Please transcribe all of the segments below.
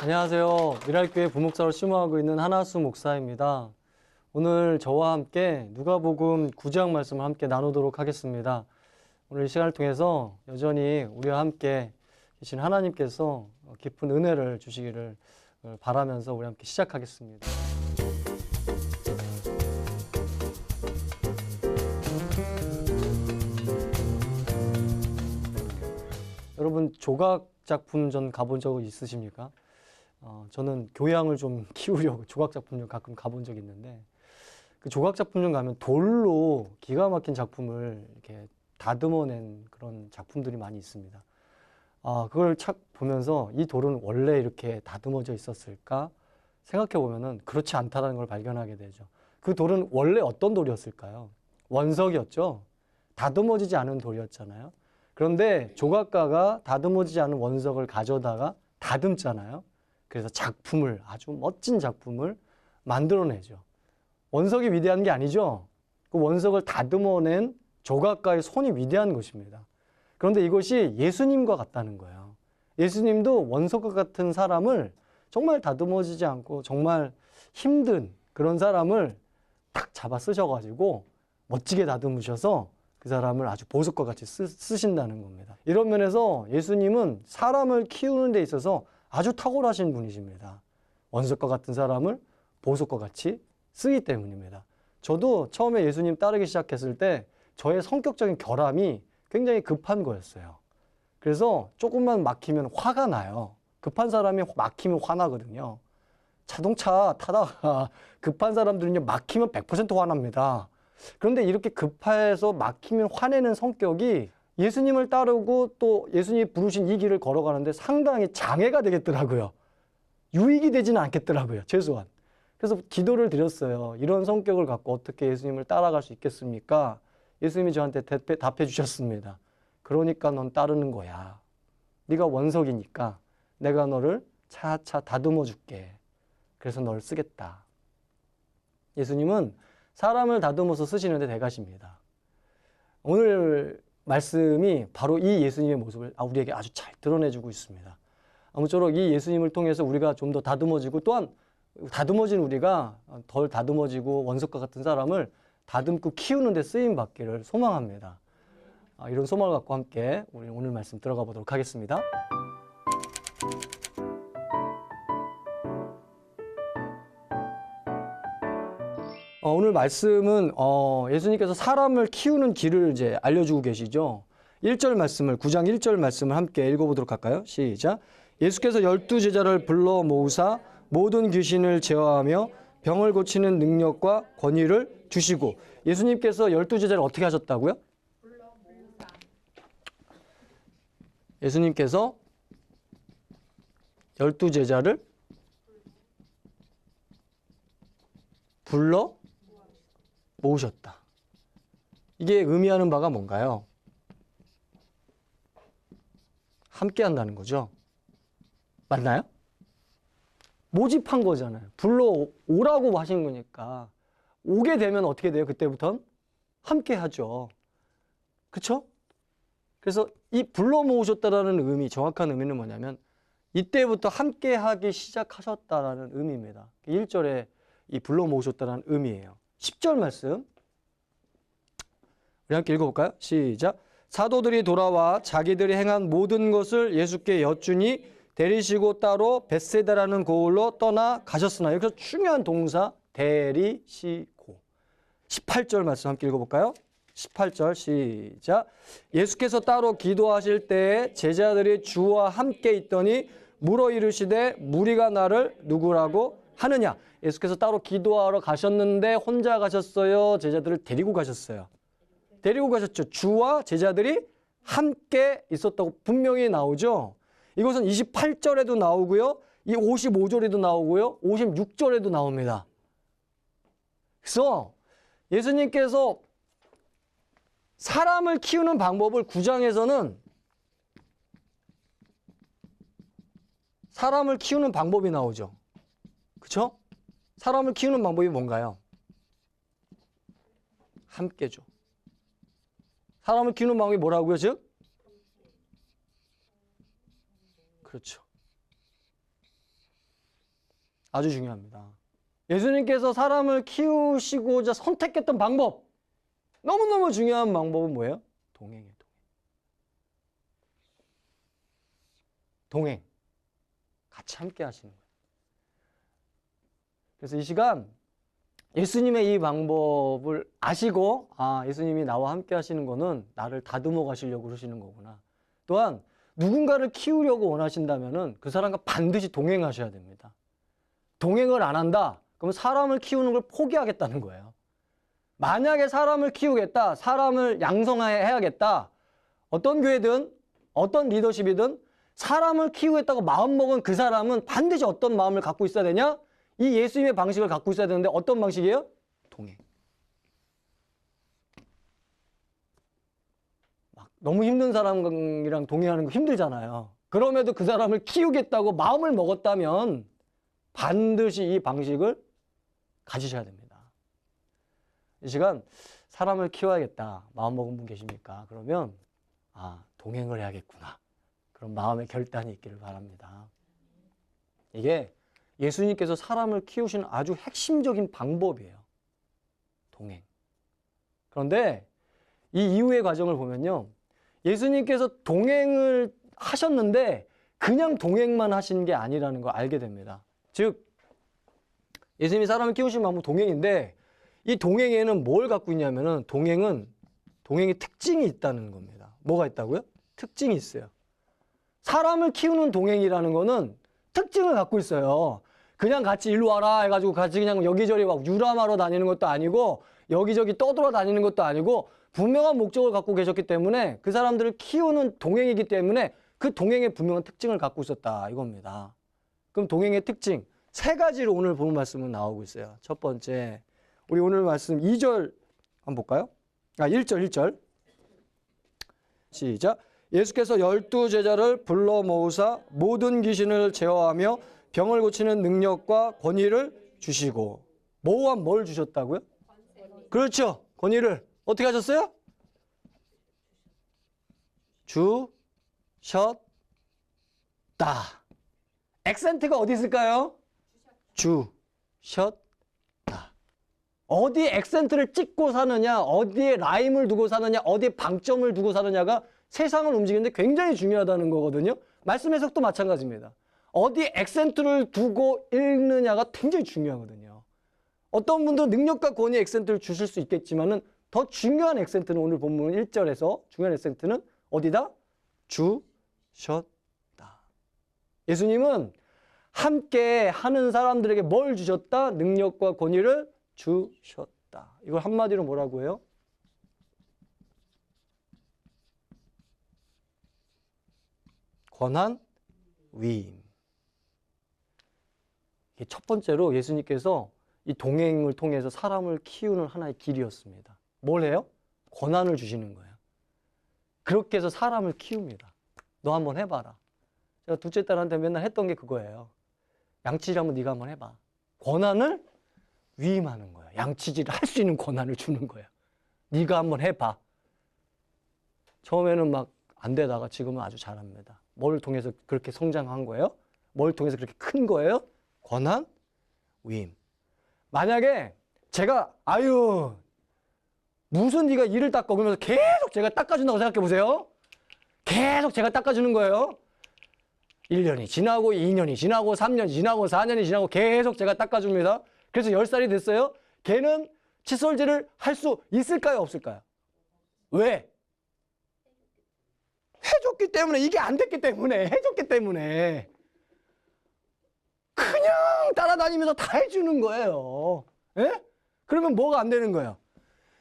안녕하세요. 미랄교회 부목사로 심호하고 있는 한하수 목사입니다. 오늘 저와 함께 누가복음 9장 말씀을 함께 나누도록 하겠습니다. 오늘 이 시간을 통해서 여전히 우리와 함께 계신 하나님께서 깊은 은혜를 주시기를 바라면서 우리 함께 시작하겠습니다. 여러분 조각 작품 전 가본 적 있으십니까? 저는 교양을 좀 키우려고 조각 작품전 가끔 가본 적이 있는데 그 조각 작품전 가면 돌로 기가 막힌 작품을 이렇게 다듬어낸 그런 작품들이 많이 있습니다. 그걸 착 보면서 이 돌은 원래 이렇게 다듬어져 있었을까 생각해 보면은 그렇지 않다는 걸 발견하게 되죠. 그 돌은 원래 어떤 돌이었을까요? 원석이었죠. 다듬어지지 않은 돌이었잖아요. 그런데 조각가가 다듬어지지 않은 원석을 가져다가 다듬잖아요. 그래서 작품을, 아주 멋진 작품을 만들어내죠. 원석이 위대한 게 아니죠. 그 원석을 다듬어낸 조각가의 손이 위대한 것입니다. 그런데 이것이 예수님과 같다는 거예요. 예수님도 원석과 같은 사람을 정말 다듬어지지 않고 정말 힘든 그런 사람을 딱 잡아 쓰셔가지고 멋지게 다듬으셔서 그 사람을 아주 보석과 같이 쓰신다는 겁니다. 이런 면에서 예수님은 사람을 키우는 데 있어서 아주 탁월하신 분이십니다. 원석과 같은 사람을 보석과 같이 쓰기 때문입니다. 저도 처음에 예수님 따르기 시작했을 때 저의 성격적인 결함이 굉장히 급한 거였어요. 그래서 조금만 막히면 화가 나요. 급한 사람이 막히면 화나거든요. 자동차 타다가 급한 사람들은요, 막히면 100% 화납니다. 그런데 이렇게 급해서 막히면 화내는 성격이 예수님을 따르고 또 예수님이 부르신 이 길을 걸어가는데 상당히 장애가 되겠더라고요. 유익이 되지는 않겠더라고요, 최소한. 그래서 기도를 드렸어요. 이런 성격을 갖고 어떻게 예수님을 따라갈 수 있겠습니까? 예수님이 저한테 답해 주셨습니다. 그러니까 넌 따르는 거야. 네가 원석이니까 내가 너를 차차 다듬어 줄게. 그래서 널 쓰겠다. 예수님은 사람을 다듬어서 쓰시는데 대가십니다. 오늘 말씀이 바로 이 예수님의 모습을 우리에게 아주 잘 드러내주고 있습니다. 아무쪼록 이 예수님을 통해서 우리가 좀 더 다듬어지고 또한 다듬어진 우리가 덜 다듬어지고 원석과 같은 사람을 다듬고 키우는 데 쓰임 받기를 소망합니다. 이런 소망을 갖고 함께 우리 오늘 말씀 들어가 보도록 하겠습니다. 오늘 말씀은 예수님께서 사람을 키우는 길을 이제 알려주고 계시죠. 1절 말씀을 9장 1절 말씀을 함께 읽어보도록 할까요? 시작. 예수께서 12제자를 불러 모으사 모든 귀신을 제어하며 병을 고치는 능력과 권위를 주시고 예수님께서 12제자를 어떻게 하셨다고요? 예수님께서 12제자를 불러 모으셨다. 이게 의미하는 바가 뭔가요? 함께 한다는 거죠. 맞나요? 모집한 거잖아요. 불러오라고 하신 거니까 오게 되면 어떻게 돼요? 그때부터는 함께 하죠. 그렇죠? 그래서 이 불러 모으셨다라는 의미, 정확한 의미는 뭐냐면 이때부터 함께 하기 시작하셨다라는 의미입니다. 1절에 이 불러 모으셨다라는 의미예요. 10절 말씀 우리 함께 읽어볼까요? 시작. 사도들이 돌아와 자기들이 행한 모든 것을 예수께 여쭈니 데리시고 따로 벳세다라는 고을로 떠나 가셨으나 여기서 중요한 동사 데리시고 18절 말씀 함께 읽어볼까요? 18절 시작. 예수께서 따로 기도하실 때에 제자들이 주와 함께 있더니 물어 이르시되 무리가 나를 누구라고 하느냐. 예수께서 따로 기도하러 가셨는데 혼자 가셨어요? 제자들을 데리고 가셨어요? 데리고 가셨죠. 주와 제자들이 함께 있었다고 분명히 나오죠. 이것은 28절에도 나오고요. 이 55절에도 나오고요. 56절에도 나옵니다. 그래서 예수님께서 사람을 키우는 방법을 9장에서는 사람을 키우는 방법이 나오죠. 그렇죠? 사람을 키우는 방법이 뭔가요? 함께죠. 사람을 키우는 방법이 뭐라고요? 즉? 그렇죠. 아주 중요합니다. 예수님께서 사람을 키우시고자 선택했던 방법, 너무너무 중요한 방법은 뭐예요? 동행이에요. 동행. 같이 함께 하시는 거예요. 그래서 이 시간 예수님의 이 방법을 아시고, 아, 예수님이 나와 함께 하시는 거는 나를 다듬어 가시려고 그러시는 거구나. 또한 누군가를 키우려고 원하신다면은 그 사람과 반드시 동행하셔야 됩니다. 동행을 안 한다? 그럼 사람을 키우는 걸 포기하겠다는 거예요. 만약에 사람을 키우겠다, 사람을 양성해야겠다, 어떤 교회든 어떤 리더십이든 사람을 키우겠다고 마음먹은 그 사람은 반드시 어떤 마음을 갖고 있어야 되냐? 이 예수님의 방식을 갖고 있어야 되는데 어떤 방식이에요? 동행. 막 너무 힘든 사람이랑 동행하는 거 힘들잖아요. 그럼에도 그 사람을 키우겠다고 마음을 먹었다면 반드시 이 방식을 가지셔야 됩니다. 이 시간 사람을 키워야겠다 마음먹은 분 계십니까? 그러면 아, 동행을 해야겠구나. 그런 마음의 결단이 있기를 바랍니다. 이게 예수님께서 사람을 키우시는 아주 핵심적인 방법이에요. 동행. 그런데 이 이후의 과정을 보면요. 예수님께서 동행을 하셨는데 그냥 동행만 하신 게 아니라는 걸 알게 됩니다. 즉 예수님이 사람을 키우신 방법 동행인데 이 동행에는 뭘 갖고 있냐면은 동행의 특징이 있다는 겁니다. 뭐가 있다고요? 특징이 있어요. 사람을 키우는 동행이라는 거는 특징을 갖고 있어요. 그냥 같이 일로 와라 해가지고 같이 그냥 여기저기 막 유람하러 다니는 것도 아니고 여기저기 떠돌아다니는 것도 아니고 분명한 목적을 갖고 계셨기 때문에 그 사람들을 키우는 동행이기 때문에 그 동행의 분명한 특징을 갖고 있었다 이겁니다. 그럼 동행의 특징 세 가지로 오늘 본 말씀은 나오고 있어요. 첫 번째, 우리 오늘 말씀 2절 한번 볼까요? 1절 시작. 예수께서 12제자를 불러 모으사 모든 귀신을 제어하며 병을 고치는 능력과 권위를 주시고, 모호한 뭘 주셨다고요? 그렇죠. 권위를 어떻게 하셨어요? 주셨다. 액센트가 어디 있을까요? 주셨다. 어디에 액센트를 찍고 사느냐, 어디에 라임을 두고 사느냐, 어디에 방점을 두고 사느냐가 세상을 움직이는데 굉장히 중요하다는 거거든요. 말씀 해석도 마찬가지입니다. 어디에 액센트를 두고 읽느냐가 굉장히 중요하거든요. 어떤 분들은 능력과 권위에 액센트를 주실 수 있겠지만은 더 중요한 액센트는 오늘 본문 1절에서 중요한 액센트는 어디다? 주셨다. 예수님은 함께 하는 사람들에게 뭘 주셨다? 능력과 권위를 주셨다. 이걸 한마디로 뭐라고 해요? 권한, 위임. 이게 첫 번째로 예수님께서 이 동행을 통해서 사람을 키우는 하나의 길이었습니다. 뭘 해요? 권한을 주시는 거예요. 그렇게 해서 사람을 키웁니다. 너 한번 해봐라. 제가 둘째 딸한테 맨날 했던 게 그거예요. 양치질 한번 네가 한번 해봐. 권한을 위임하는 거예요. 양치질을 할 수 있는 권한을 주는 거예요. 네가 한번 해봐. 처음에는 막 안 되다가 지금은 아주 잘합니다. 뭘 통해서 그렇게 성장한 거예요? 뭘 통해서 그렇게 큰 거예요? 권한, 위임. 만약에 제가 무슨 네가 이를 닦아 그러면서 계속 제가 닦아준다고 생각해 보세요. 계속 제가 닦아주는 거예요. 1년이 지나고 2년이 지나고 3년이 지나고 4년이 지나고 계속 제가 닦아줍니다. 그래서 10살이 됐어요. 걔는 칫솔질을 할 수 있을까요? 없을까요? 왜? 해줬기 때문에. 이게 안 됐기 때문에. 해줬기 때문에. 그냥 따라다니면서 다 해주는 거예요. 예? 그러면 뭐가 안 되는 거예요?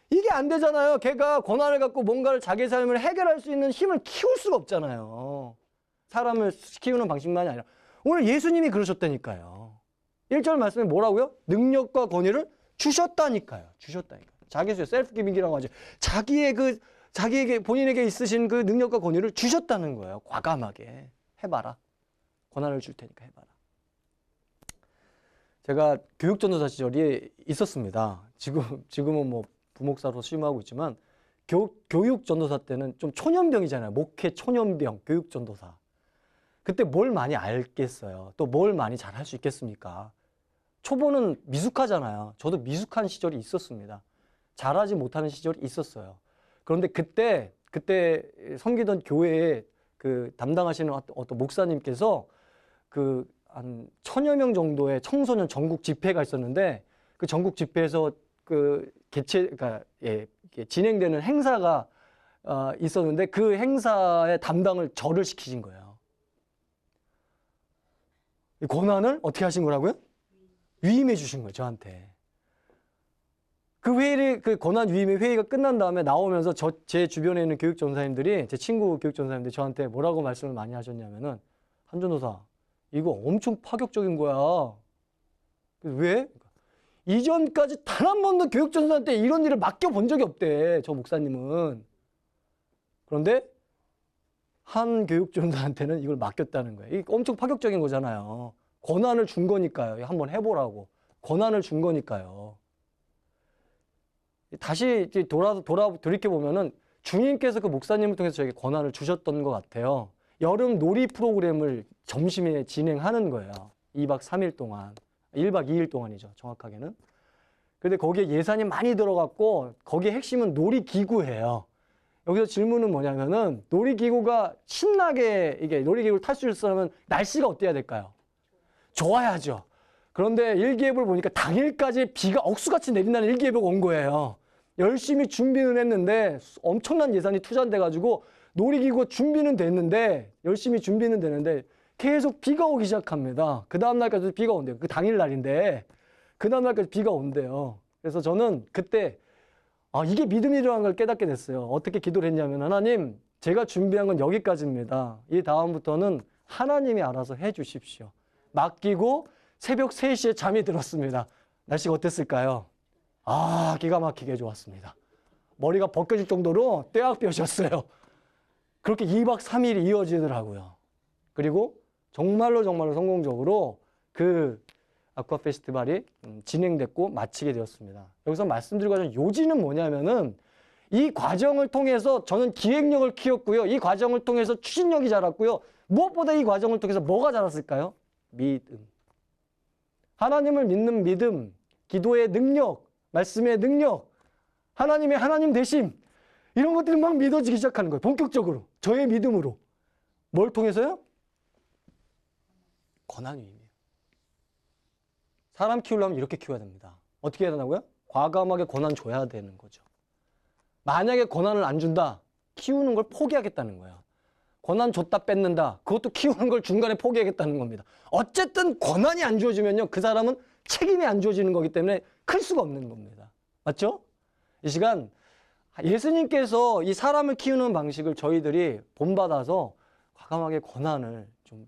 이게 안 되잖아요. 걔가 권한을 갖고 뭔가를 자기 삶을 해결할 수 있는 힘을 키울 수가 없잖아요. 사람을 키우는 방식만이 아니라. 오늘 예수님이 그러셨다니까요. 1절 말씀에 뭐라고요? 능력과 권위를 주셨다니까요. 주셨다니까요. 자기수요. 셀프 기빙이라고 하죠. 자기에게 본인에게 있으신 그 능력과 권위를 주셨다는 거예요. 과감하게 해봐라. 권한을 줄 테니까 해봐라. 제가 교육전도사 시절이 있었습니다. 지금은 뭐 부목사로 수임하고 있지만 교육전도사 때는 좀 초년병이잖아요. 목회 초년병, 교육전도사. 그때 뭘 많이 알겠어요. 또 뭘 많이 잘할 수 있겠습니까? 초보는 미숙하잖아요. 저도 미숙한 시절이 있었습니다. 잘하지 못하는 시절이 있었어요. 그런데 그때 섬기던 교회에 그 담당하시는 어떤 목사님께서 그 한 1000여 명 정도의 청소년 전국 집회가 있었는데 그 전국 집회에서 그 그러니까 진행되는 행사가 있었는데 그 행사의 담당을 저를 시키신 거예요. 이 권한을 어떻게 하신 거라고요? 위임해 주신 거예요, 저한테. 그 권한 위임의 회의가 끝난 다음에 나오면서 제 주변에 있는 교육전사님들이, 제 친구 교육전사님들이 저한테 뭐라고 말씀을 많이 하셨냐면은, 한전도사, 이거 엄청 파격적인 거야. 왜? 이전까지 단 한 번도 교육전사한테 이런 일을 맡겨본 적이 없대, 저 목사님은. 그런데 한 교육전사한테는 이걸 맡겼다는 거예요. 이게 엄청 파격적인 거잖아요. 권한을 준 거니까요. 한번 해보라고. 권한을 준 거니까요. 다시 돌이켜보면은 주님께서 그 목사님을 통해서 저에게 권한을 주셨던 것 같아요. 여름 놀이 프로그램을 점심에 진행하는 거예요. 2박 3일 동안. 1박 2일 동안이죠, 정확하게는. 근데 거기에 예산이 많이 들어갔고, 거기에 핵심은 놀이기구예요. 여기서 질문은 뭐냐면은, 놀이기구가 신나게, 이게 놀이기구를 탈 수 있으려면 날씨가 어때야 될까요? 좋아야죠. 그런데 일기예보를 보니까 당일까지 비가 억수같이 내린다는 일기예보가 온 거예요. 열심히 준비는 했는데 엄청난 예산이 투자돼가지고 놀이기구 준비는 됐는데, 열심히 준비는 되는데 계속 비가 오기 시작합니다. 그 다음날까지 비가 온대요. 그 당일날인데 그 다음날까지 비가 온대요. 그래서 저는 그때 이게 믿음이라는 걸 깨닫게 됐어요. 어떻게 기도를 했냐면, 하나님, 제가 준비한 건 여기까지입니다. 이 다음부터는 하나님이 알아서 해 주십시오. 맡기고 새벽 3시에 잠이 들었습니다. 날씨가 어땠을까요? 기가 막히게 좋았습니다. 머리가 벗겨질 정도로 떼학볕이었어요. 그렇게 2박 3일이 이어지더라고요. 그리고 정말로 성공적으로 그 아쿠아 페스티벌이 진행됐고 마치게 되었습니다. 여기서 말씀드리고 싶은 요지는 뭐냐면은, 이 과정을 통해서 저는 기획력을 키웠고요. 이 과정을 통해서 추진력이 자랐고요. 무엇보다 이 과정을 통해서 뭐가 자랐을까요? 믿음. 하나님을 믿는 믿음, 기도의 능력, 말씀의 능력, 하나님의 하나님 되심, 이런 것들이 막 믿어지기 시작하는 거예요. 본격적으로. 저의 믿음으로. 뭘 통해서요? 권한 위임이에요. 사람 키우려면 이렇게 키워야 됩니다. 어떻게 해야 되나고요? 과감하게 권한 줘야 되는 거죠. 만약에 권한을 안 준다, 키우는 걸 포기하겠다는 거예요. 권한 줬다 뺏는다, 그것도 키우는 걸 중간에 포기하겠다는 겁니다. 어쨌든 권한이 안 주어지면요, 그 사람은 책임이 안 주어지는 거기 때문에 클 수가 없는 겁니다. 맞죠? 이 시간 예수님께서 이 사람을 키우는 방식을 저희들이 본받아서 과감하게 권한을 좀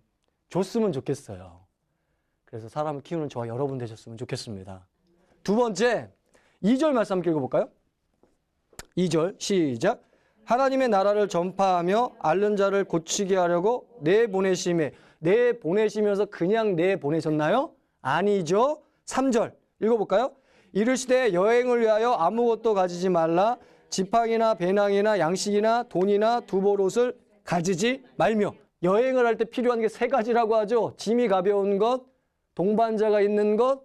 줬으면 좋겠어요. 그래서 사람을 키우는 저와 여러분 되셨으면 좋겠습니다. 두 번째, 2절 말씀 함께 읽어볼까요? 2절 시작. 하나님의 나라를 전파하며 앓는 자를 고치게 하려고 내보내시면서 그냥 내보내셨나요? 아니죠. 3절 읽어볼까요? 이르시되 여행을 위하여 아무것도 가지지 말라. 지팡이나 배낭이나 양식이나 돈이나 두벌옷을 가지지 말며. 여행을 할 때 필요한 게 3가지라고 하죠. 짐이 가벼운 것, 동반자가 있는 것,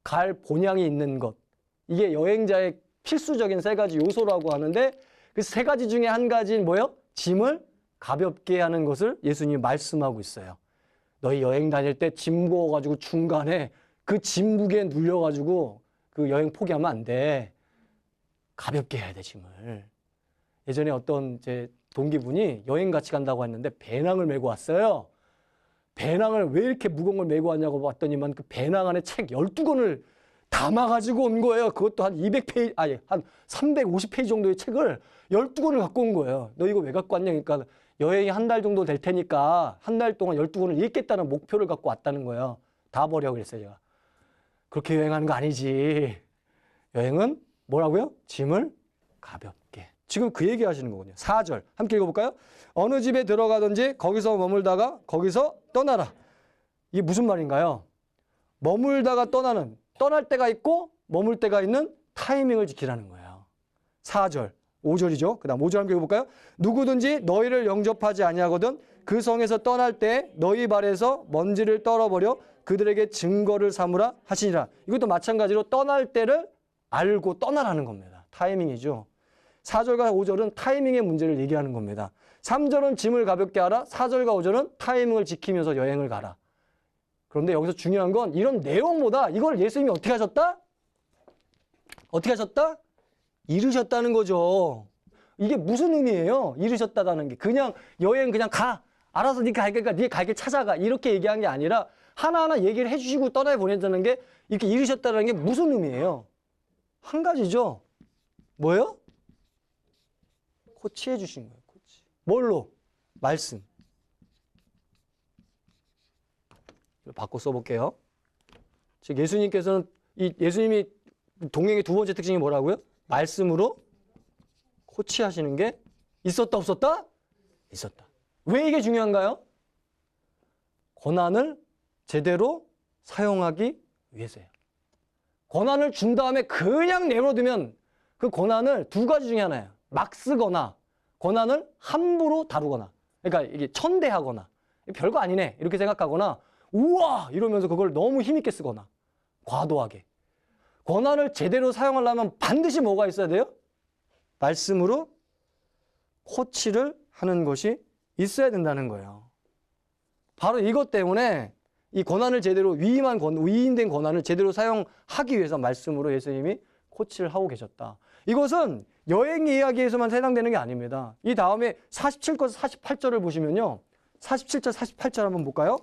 갈 본향이 있는 것. 이게 여행자의 필수적인 3가지 요소라고 하는데, 그 3가지 중에 한 가지는 뭐예요? 짐을 가볍게 하는 것을 예수님이 말씀하고 있어요. 너희 여행 다닐 때 짐 부어가지고 중간에 그 짐 무게에 눌려가지고 그 여행 포기하면 안 돼. 가볍게 해야 돼, 짐을. 예전에 어떤 제 동기분이 여행 같이 간다고 했는데 배낭을 메고 왔어요. 배낭을 왜 이렇게 무거운 걸 메고 왔냐고 봤더니만 그 배낭 안에 책 12권을 담아가지고 온 거예요. 그것도 한 200페이지, 한 350페이지 정도의 책을 12권을 갖고 온 거예요. 너 이거 왜 갖고 왔냐? 그러니까 여행이 한 달 정도 될 테니까 한 달 동안 12권을 읽겠다는 목표를 갖고 왔다는 거예요. 다 버려 그랬어요, 제가. 그렇게 여행하는 거 아니지. 여행은 뭐라고요? 짐을 가볍게. 지금 그 얘기 하시는 거거든요. 4절 함께 읽어볼까요? 어느 집에 들어가든지 거기서 머물다가 거기서 떠나라. 이게 무슨 말인가요? 머물다가 떠날 때가 있고 머물 때가 있는 타이밍을 지키라는 거예요. 4절 5절이죠. 그 다음 5절 함께 읽어볼까요? 누구든지 너희를 영접하지 아니하거든 그 성에서 떠날 때 너희 발에서 먼지를 떨어버려 그들에게 증거를 삼으라 하시니라. 이것도 마찬가지로 떠날 때를 알고 떠나라는 겁니다. 타이밍이죠. 4절과 5절은 타이밍의 문제를 얘기하는 겁니다. 3절은 짐을 가볍게 하라. 4절과 5절은 타이밍을 지키면서 여행을 가라. 그런데 여기서 중요한 건 이런 내용보다 이걸 예수님이 어떻게 하셨다? 어떻게 하셨다? 이루셨다는 거죠. 이게 무슨 의미예요? 이루셨다는 게. 그냥 여행 그냥 가. 알아서 네가 갈 거니까 네가 갈 길 찾아가. 이렇게 얘기한 게 아니라 하나하나 얘기를 해주시고 떠나보낸다는 게 이렇게 이루셨다는 게 무슨 의미예요? 한 가지죠. 뭐예요? 코치해 주신 거예요. 코치. 뭘로? 말씀. 바꿔 써볼게요. 즉 예수님께서는 예수님이 동행의 두 번째 특징이 뭐라고요? 말씀으로 코치하시는 게 있었다 없었다? 있었다. 왜 이게 중요한가요? 권한을 제대로 사용하기 위해서예요. 권한을 준 다음에 그냥 내버려두면 그 권한을 두 가지 중에 하나예요. 막 쓰거나 권한을 함부로 다루거나, 그러니까 이게 천대하거나 별거 아니네 이렇게 생각하거나 우와 이러면서 그걸 너무 힘있게 쓰거나 과도하게. 권한을 제대로 사용하려면 반드시 뭐가 있어야 돼요? 말씀으로 코치를 하는 것이 있어야 된다는 거예요. 바로 이것 때문에 이 권한을 제대로 위임된 권한을 제대로 사용하기 위해서 말씀으로 예수님이 코치를 하고 계셨다. 이것은 여행 이야기에서만 해당되는 게 아닙니다. 이 다음에 47절, 48절을 보시면요. 47절, 48절 한번 볼까요?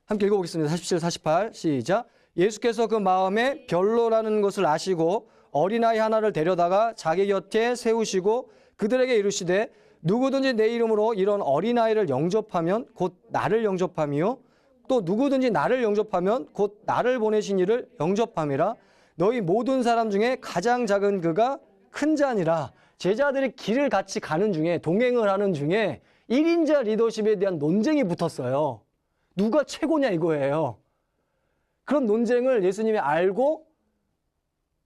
함께 읽어보겠습니다. 47, 48 시작. 예수께서 그 마음에 별로라는 것을 아시고 어린아이 하나를 데려다가 자기 곁에 세우시고 그들에게 이르시되 누구든지 내 이름으로 이런 어린아이를 영접하면 곧 나를 영접함이요 또 누구든지 나를 영접하면 곧 나를 보내신 이를 영접함이라. 너희 모든 사람 중에 가장 작은 그가 큰 자니라. 제자들이 길을 같이 가는 중에 동행을 하는 중에 1인자 리더십에 대한 논쟁이 붙었어요. 누가 최고냐 이거예요. 그런 논쟁을 예수님이 알고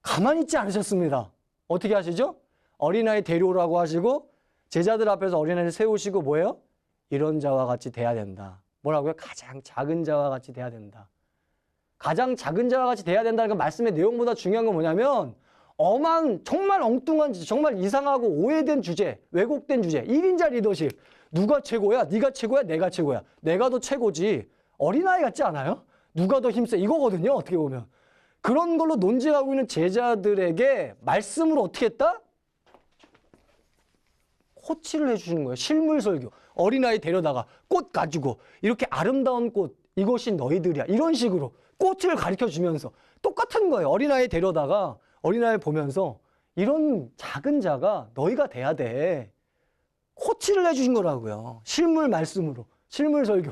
가만히 있지 않으셨습니다. 어떻게 하시죠? 어린아이 데려오라고 하시고 제자들 앞에서 어린아이를 세우시고 뭐예요? 이런 자와 같이 돼야 된다. 뭐라고요? 가장 작은 자와 같이 돼야 된다. 가장 작은 자와 같이 돼야 된다는 그 말씀의 내용보다 중요한 건 뭐냐면 엄한 정말 엉뚱한 정말 이상하고 오해된 주제, 왜곡된 주제, 1인자 리더십. 누가 최고야? 네가 최고야? 내가 최고야? 내가 더 최고지. 어린아이 같지 않아요? 누가 더 힘세? 이거거든요. 어떻게 보면. 그런 걸로 논쟁하고 있는 제자들에게 말씀으로 어떻게 했다? 코치를 해주시는 거예요. 실물 설교. 어린아이 데려다가 꽃 가지고 이렇게 아름다운 꽃 이것이 너희들이야. 이런 식으로 꽃을 가르쳐주면서 똑같은 거예요. 어린아이 데려다가 어린아이 보면서 이런 작은 자가 너희가 돼야 돼. 코치를 해주신 거라고요. 실물 말씀으로. 실물 설교.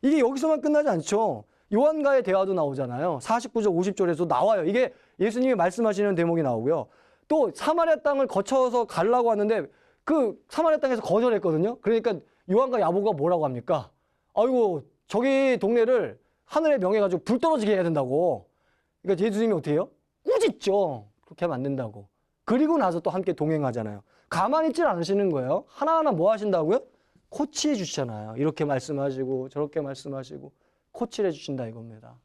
이게 여기서만 끝나지 않죠. 요한과의 대화도 나오잖아요. 49절 50절에서 나와요. 이게 예수님이 말씀하시는 대목이 나오고요. 또 사마리아 땅을 거쳐서 가려고 하는데 그 사마리아 땅에서 거절했거든요. 그러니까 요한과 야고보가 뭐라고 합니까? 아이고 저기 동네를 하늘의 명예 가지고 불 떨어지게 해야 된다고. 그러니까 예수님이 어떻게 해요? 꾸짖죠. 그렇게 하면 안 된다고. 그리고 나서 또 함께 동행하잖아요. 가만히 있질 않으시는 거예요. 하나하나 뭐 하신다고요? 코치해 주시잖아요. 이렇게 말씀하시고 저렇게 말씀하시고 코치를 해주신다 이겁니다.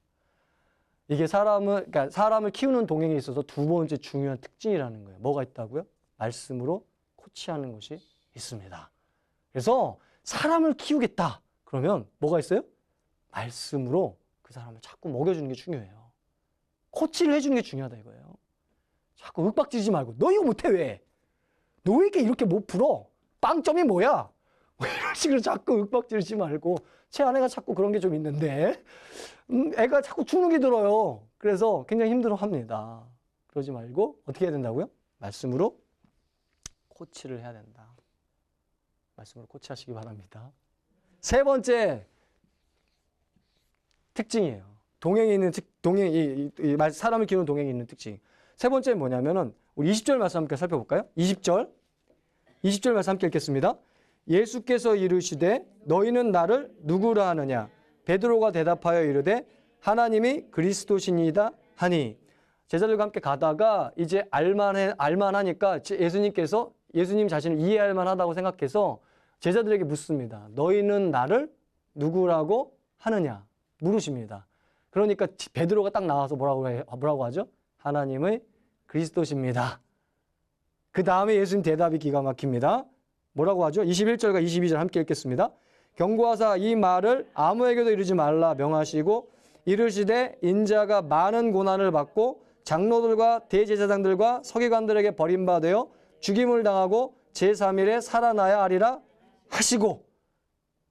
이게 그러니까 사람을 키우는 동행에 있어서 두 번째 중요한 특징이라는 거예요. 뭐가 있다고요? 말씀으로 코치하는 것이 있습니다. 그래서 사람을 키우겠다. 그러면 뭐가 있어요? 말씀으로 그 사람을 자꾸 먹여주는 게 중요해요. 코치를 해주는 게 중요하다 이거예요. 자꾸 윽박지르지 말고 너 이거 못해 왜? 너에게 이렇게 못 풀어? 빵점이 뭐야? 이런 식으로 자꾸 윽박지르지 말고 제 아내가 자꾸 그런 게 좀 있는데 애가 자꾸 주눅이 들어요. 그래서 굉장히 힘들어합니다. 그러지 말고 어떻게 해야 된다고요? 말씀으로 코치를 해야 된다. 말씀으로 코치하시기 바랍니다. 세 번째 특징이에요. 동행에 있는 사람을 키우는 동행에 있는 특징. 세 번째는 뭐냐면은 우리 20절 말씀 함께 살펴볼까요? 20절 말씀 함께 읽겠습니다. 예수께서 이르시되 너희는 나를 누구라 하느냐? 베드로가 대답하여 이르되 하나님이 그리스도시니이다 하니 제자들과 함께 가다가 이제 알만하니까 예수님께서 예수님 자신을 이해할 만하다고 생각해서 제자들에게 묻습니다. 너희는 나를 누구라고 하느냐? 물으십니다. 그러니까 베드로가 딱 나와서 뭐라고 하죠? 하나님의 그리스도십니다. 그 다음에 예수님 대답이 기가 막힙니다. 뭐라고 하죠? 21절과 22절 함께 읽겠습니다. 경고하사 이 말을 아무에게도 이르지 말라 명하시고 이르시되 인자가 많은 고난을 받고 장로들과 대제사장들과 서기관들에게 버림받아 죽임을 당하고 제3일에 살아나야 하리라 하시고,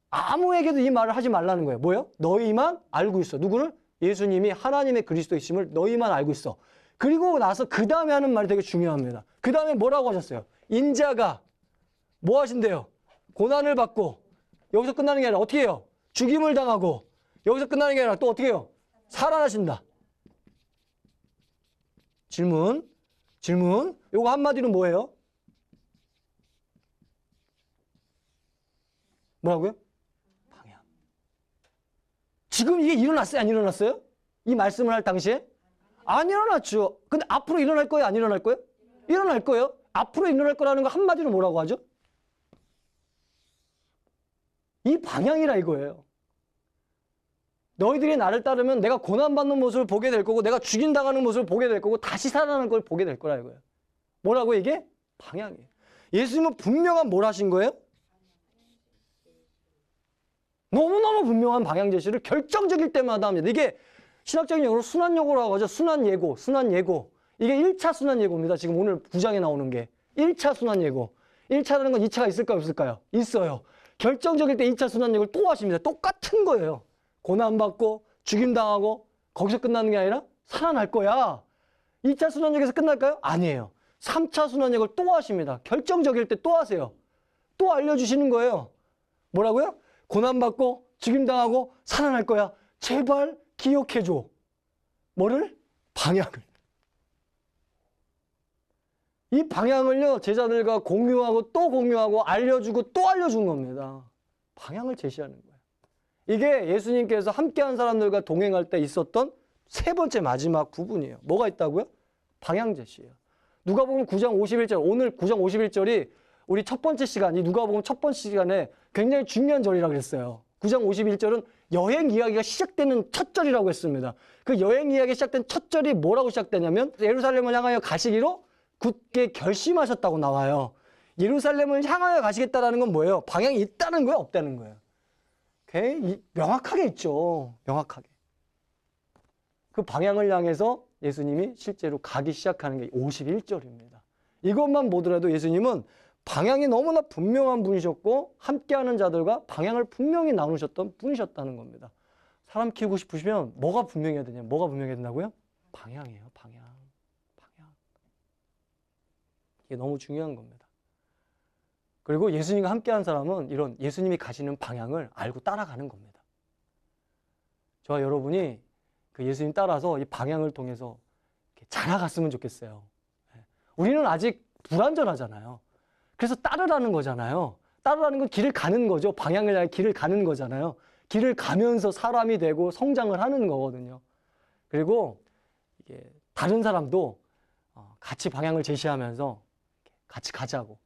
아무에게도 이 말을 하지 말라는 거예요. 뭐예요? 너희만 알고 있어. 누구를? 예수님이 하나님의 그리스도이심을 너희만 알고 있어. 그리고 나서 그 다음에 하는 말이 되게 중요합니다. 그 다음에 뭐라고 하셨어요? 인자가 뭐 하신대요? 고난을 받고, 여기서 끝나는 게 아니라 어떻게 해요? 죽임을 당하고, 여기서 끝나는 게 아니라 또 어떻게 해요? 살아나신다. 질문. 요거 한마디로 뭐예요? 뭐라고요? 방향. 지금 이게 일어났어요? 안 일어났어요? 이 말씀을 할 당시에? 안 일어났죠. 근데 앞으로 일어날 거예요? 안 일어날 거예요? 일어날 거예요. 앞으로 일어날 거라는 거 한마디로 뭐라고 하죠? 이 방향이라 이거예요. 너희들이 나를 따르면 내가 고난받는 모습을 보게 될 거고, 내가 죽임당하는 모습을 보게 될 거고, 다시 살아나는 걸 보게 될 거라 이거예요. 뭐라고 이게? 방향이에요. 예수님은 분명한 뭘 하신 거예요? 너무너무 분명한 방향 제시를 결정적일 때마다 합니다. 이게 신학적인 용어로 순환예고라고 하죠. 순환예고. 이게 1차 순환예고입니다. 지금 오늘 9장에 나오는 게 1차 순환예고. 1차라는 건 2차가 있을까요? 없을까요? 있어요. 결정적일 때 2차 순환예고를 또 하십니다. 똑같은 거예요. 고난받고 죽임당하고 거기서 끝나는 게 아니라 살아날 거야. 2차 순환예고에서 끝날까요? 아니에요. 3차 순환예고를 또 하십니다. 결정적일 때 또 하세요. 또 알려주시는 거예요. 뭐라고요? 고난받고 죽임당하고 살아날 거야. 제발 기억해줘. 뭐를? 방향을. 이 방향을요, 제자들과 공유하고 또 공유하고 알려주고 또 알려준 겁니다. 방향을 제시하는 거예요. 이게 예수님께서 함께한 사람들과 동행할 때 있었던 세 번째 마지막 부분이에요. 뭐가 있다고요? 방향 제시예요. 누가복음 9장 51절, 오늘 9장 51절이 우리 첫 번째 시간, 이 누가복음 첫 번째 시간에 굉장히 중요한 절이라고 그랬어요. 9장 51절은 여행 이야기가 시작되는 첫 절이라고 했습니다. 그 여행 이야기 시작된 첫 절이 뭐라고 시작되냐면 예루살렘을 향하여 가시기로 굳게 결심하셨다고 나와요. 예루살렘을 향하여 가시겠다라는 건 뭐예요? 방향이 있다는 거예요? 없다는 거예요? 오케이? 명확하게 있죠. 명확하게. 그 방향을 향해서 예수님이 실제로 가기 시작하는 게 51절입니다. 이것만 보더라도 예수님은 방향이 너무나 분명한 분이셨고 함께하는 자들과 방향을 분명히 나누셨던 분이셨다는 겁니다. 사람 키우고 싶으시면 뭐가 분명해야 되냐? 뭐가 분명해야 된다고요? 방향이에요. 방향. 이게 너무 중요한 겁니다. 그리고 예수님과 함께한 사람은 이런 예수님이 가시는 방향을 알고 따라가는 겁니다. 저와 여러분이 그 예수님 따라서 이 방향을 통해서 자라갔으면 좋겠어요. 우리는 아직 불완전하잖아요. 그래서 따르라는 거잖아요. 따르라는 건 길을 가는 거죠. 방향을 향해 길을 가는 거잖아요. 길을 가면서 사람이 되고 성장을 하는 거거든요. 그리고 이게 다른 사람도 같이 방향을 제시하면서 같이 가자고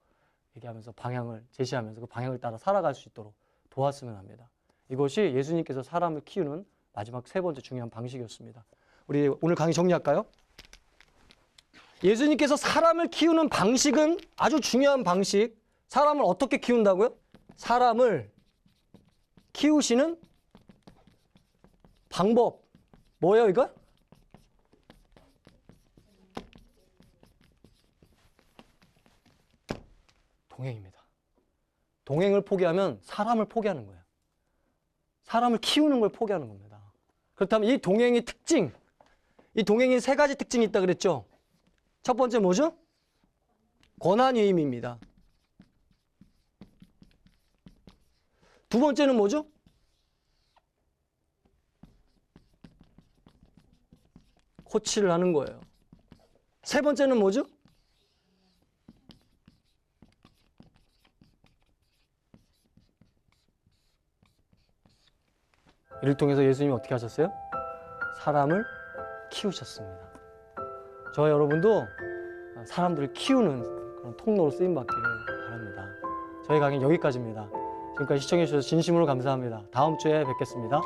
얘기하면서 방향을 제시하면서 그 방향을 따라 살아갈 수 있도록 도왔으면 합니다. 이것이 예수님께서 사람을 키우는 마지막 세 번째 중요한 방식이었습니다. 우리 오늘 강의 정리할까요? 예수님께서 사람을 키우는 방식은 아주 중요한 방식. 사람을 어떻게 키운다고요? 사람을 키우시는 방법. 뭐예요, 이거? 동행입니다. 동행을 포기하면 사람을 포기하는 거예요. 사람을 키우는 걸 포기하는 겁니다. 그렇다면 이 동행의 특징, 이 동행이 세 가지 특징이 있다 그랬죠? 첫 번째 뭐죠? 권한위임입니다. 두 번째는 뭐죠? 코치를 하는 거예요. 세 번째는 뭐죠? 이를 통해서 예수님이 어떻게 하셨어요? 사람을 키우셨습니다. 저와 여러분도 사람들을 키우는 그런 통로로 쓰임받기를 바랍니다. 저희 강의 여기까지입니다. 지금까지 시청해주셔서 진심으로 감사합니다. 다음 주에 뵙겠습니다.